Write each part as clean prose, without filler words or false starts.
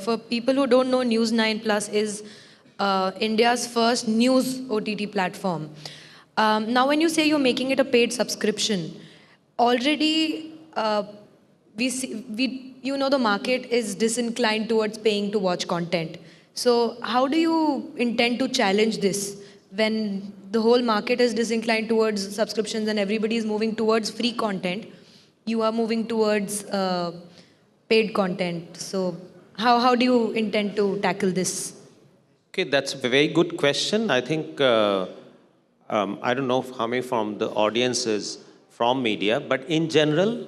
for people who don't know, News 9 Plus is India's first news OTT platform. Now, when you say you're making it a paid subscription, already the market is disinclined towards paying to watch content. So how do you intend to challenge this when the whole market is disinclined towards subscriptions and everybody is moving towards free content? You are moving towards paid content. So how do you intend to tackle this? Okay, that's a very good question. I think, I don't know how many from the audience is from media, but in general,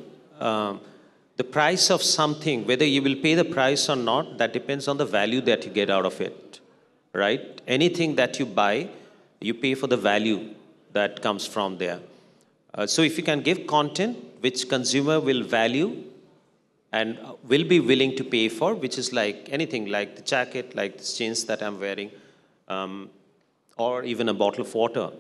the price of something, whether you will pay the price or not, that depends on the value that you get out of it, right? Anything that you buy, you pay for the value that comes from there. So if you can give content which consumer will value and will be willing to pay for, which is like anything, like the jacket, like the jeans that I'm wearing, or even a bottle of water.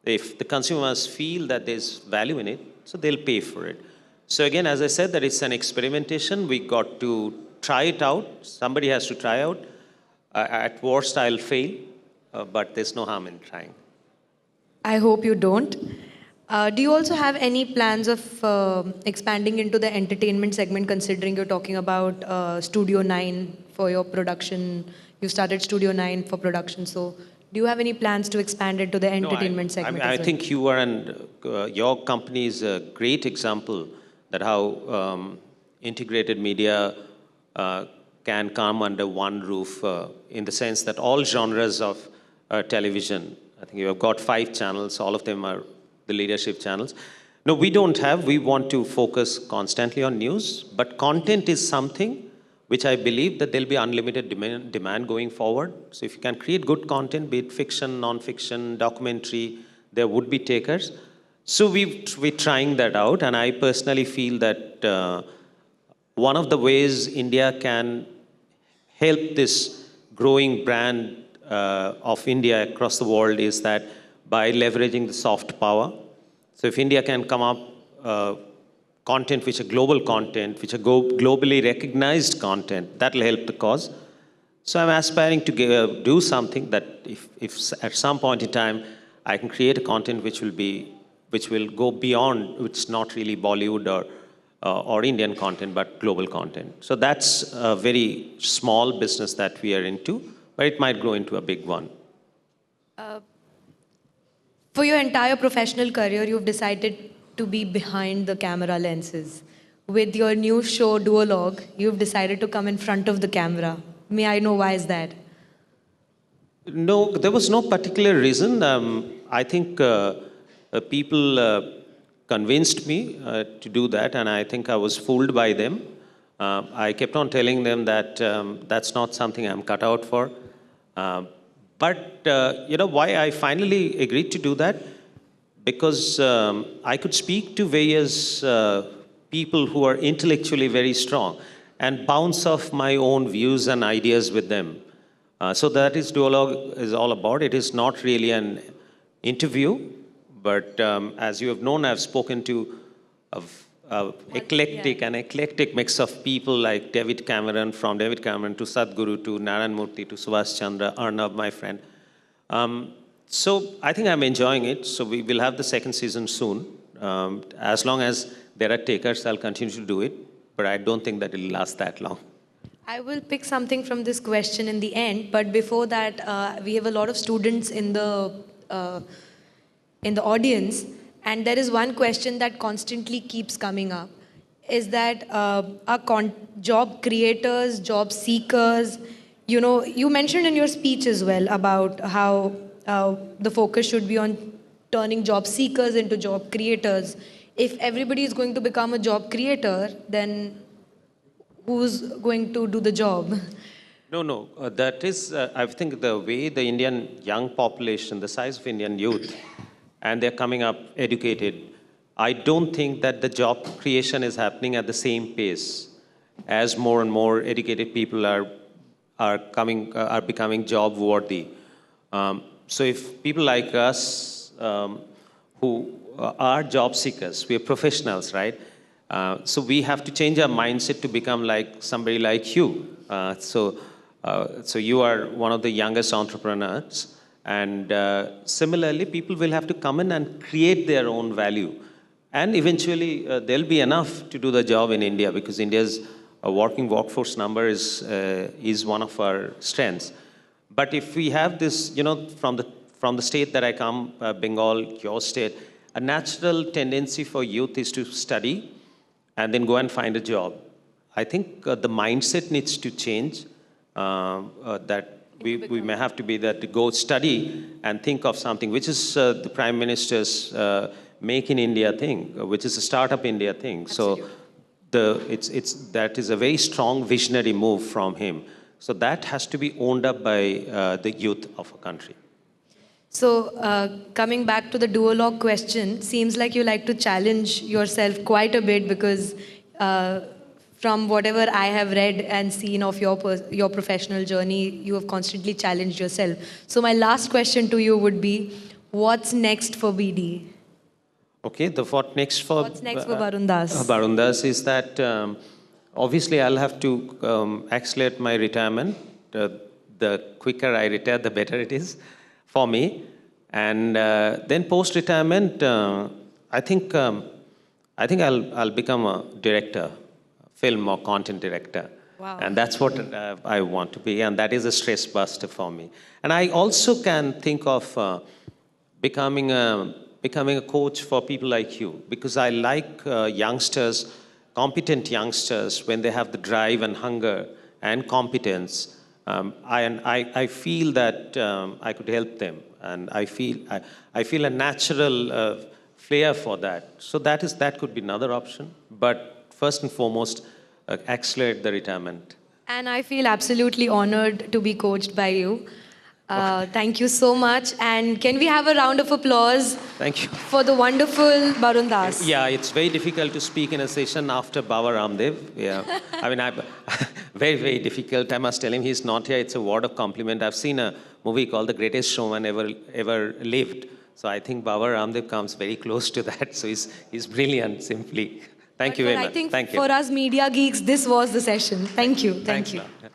If the consumers feel that there's value in it, so they'll pay for it. So again, as I said, that it's an experimentation. We got to try it out. Somebody has to try out. At worst, I'll fail, but there's no harm in trying. I hope you don't. Do you also have any plans of expanding into the entertainment segment, considering you're talking about Studio 9 for your production? You started Studio 9 for production. So do you have any plans to expand into the entertainment segment? I think you are, and your company is a great example that how integrated media can come under one roof in the sense that all genres of television, I think you have got 5 channels, all of them are the leadership channels. No, we don't have. We want to focus constantly on news, but content is something which I believe that there'll be unlimited demand going forward. So if you can create good content, be it fiction, non-fiction, documentary, there would be takers. So we're trying that out, and I personally feel that one of the ways India can help this growing brand of India across the world is that by leveraging the soft power. So if India can come up content which are global content, which are globally recognized content, that will help the cause. So I'm aspiring to do something that if at some point in time I can create a content which will go beyond, which is not really Bollywood or Indian content, but global content. So that's a very small business that we are into, but it might grow into a big one. For your entire professional career, you've decided to be behind the camera lenses. With your new show, Duog, you've decided to come in front of the camera. May I know why is that? No, there was no particular reason. I think people convinced me to do that, and I think I was fooled by them. I kept on telling them that that's not something I'm cut out for. But why I finally agreed to do that? Because I could speak to various people who are intellectually very strong and bounce off my own views and ideas with them. So that is Duologue is all about. It is not really an interview, but as you have known, I've spoken to an eclectic mix of people like David Cameron, from David Cameron to Sadhguru to Narayan Murthy to Subhash Chandra, Arnab, my friend. So I think I'm enjoying it. So we will have the second season soon. As long as there are takers, I'll continue to do it. But I don't think that it'll last that long. I will pick something from this question in the end. But before that, we have a lot of students in the audience. And there is one question that constantly keeps coming up. Is that our job creators, job seekers, you mentioned in your speech as well about how the focus should be on turning job seekers into job creators. If everybody is going to become a job creator, then who's going to do the job? No. That is, I think the way the Indian young population, the size of Indian youth, and they're coming up educated, I don't think that the job creation is happening at the same pace as more and more educated people are becoming job worthy. So if people like us who are job seekers, we are professionals, right? So we have to change our mindset to become like somebody like you. So you are one of the youngest entrepreneurs, and similarly, people will have to come in and create their own value, and eventually there'll be enough to do the job in India, because India's working workforce number is one of our strengths. But if we have this, from the state that I come, Bengal, your state, a natural tendency for youth is to study and then go and find a job. I think the mindset needs to change. That we may have to be that to go study and think of something, which is the Prime Minister's Make in India thing, which is a Startup India thing. Absolutely. So that is a very strong visionary move from him. So that has to be owned up by the youth of a country. So, coming back to the duologue question, seems like you like to challenge yourself quite a bit because from whatever I have read and seen of your professional journey, you have constantly challenged yourself. So, my last question to you would be, what's next for BD? Okay, What's next for Barun Das? Barun Das is that obviously I'll have to accelerate my retirement. The quicker I retire, the better it is for me. And then post-retirement, I think I'll become a director, film or content director. Wow. And that's what I want to be, and that is a stress buster for me. And I also can think of becoming a coach for people like you, because I like youngsters, competent youngsters, when they have the drive and hunger and competence. I feel that I could help them, and I feel a natural flair for that. So that could be another option. But first and foremost, accelerate the retirement. And I feel absolutely honored to be coached by you. Thank you so much. And can we have a round of applause? Thank you. For the wonderful Barun Das. Yeah, it's very difficult to speak in a session after Baba Ramdev. Yeah, I mean, very, very difficult. I must tell him he's not here. It's a word of compliment. I've seen a movie called The Greatest Showman Ever Lived. So I think Baba Ramdev comes very close to that. So he's brilliant, simply. Thank you very much. I think Thank you. for us media geeks, this was the session. Thank you. Thank Thanks you. a lot.